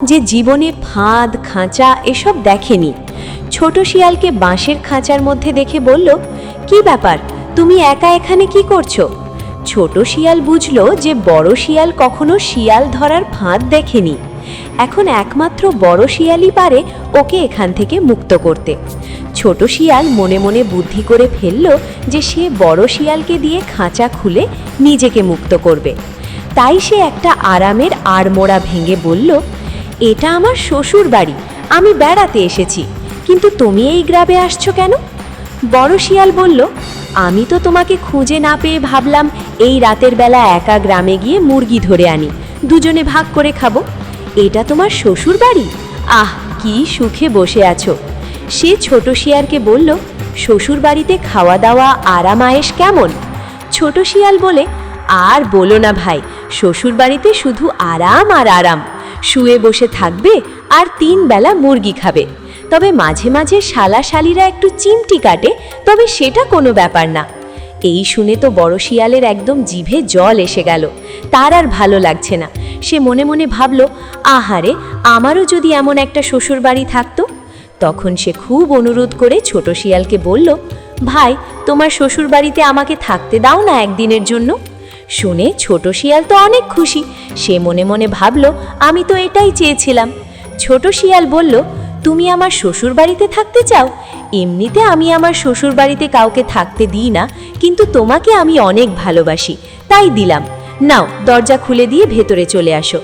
যে জীবনে ফাঁদ খাঁচা এসব দেখেনি। ছোট শিয়ালকে বাঁশের খাঁচার মধ্যে দেখে বলল, কি ব্যাপার, তুমি একা এখানে কি করছো? ছোট শিয়াল বুঝল যে বড় শিয়াল কখনো শিয়াল ধরার ফাঁদ দেখেনি। এখন একমাত্র বড় শিয়ালই পারে ওকে এখান থেকে মুক্ত করতে। ছোট শিয়াল মনে মনে বুদ্ধি করে ফেলল যে সে বড় শিয়ালকে দিয়ে খাঁচা খুলে নিজেকে মুক্ত করবে। তাই সে একটা আরামের আড়মোড়া ভেঙে বলল, এটা আমার শ্বশুর বাড়ি, আমি বেড়াতে এসেছি, কিন্তু তুমি এই গ্রামে আসছো কেন? বড় শিয়াল বলল, আমি তো তোমাকে খুঁজে না পেয়ে ভাবলাম এই রাতের বেলা একা গ্রামে গিয়ে মুরগি ধরে আনি, দুজনে ভাগ করে খাবো। এটা তোমার শ্বশুর বাড়ি? আহ, কি সুখে বসে আছো। সে ছোট শিয়ালকে বলল, শ্বশুর বাড়িতে খাওয়া দাওয়া আরাম আয়েশ কেমন? ছোট শিয়াল বলে, আর বলো না ভাই, শ্বশুর বাড়িতে শুধু আরাম আর আরাম। শুয়ে বসে থাকবে আর 3 বেলা মুরগি খাবে। তবে মাঝে মাঝে শালা শালিরা একটু চিমটি কাটে, তবে সেটা কোনো ব্যাপার না। এই শুনে তো বড় শিয়ালের একদম জিভে জল এসে গেল। তার আর ভালো লাগছে না। সে মনে মনে ভাবল, আহারে, আমারও যদি এমন একটা শ্বশুর বাড়ি থাকতো। তখন সে খুব অনুরোধ করে ছোট শিয়ালকে বলল, ভাই, তোমার শ্বশুর বাড়িতে আমাকে থাকতে দাও না একদিনের জন্য। শুনে ছোট শিয়াল তো অনেক খুশি। সে মনে মনে ভাবল, আমি তো এটাই চেয়েছিলাম। ছোট শিয়াল বলল, তুমি আমার শ্বশুর বাড়িতে থাকতে চাও? এমনিতে আমি আমার শ্বশুর বাড়িতে কাউকে থাকতে দিই না, কিন্তু তোমাকে আমি অনেক ভালোবাসি, তাই দিলাম। নাও, দরজা খুলে দিয়ে ভেতরে চলে আসো।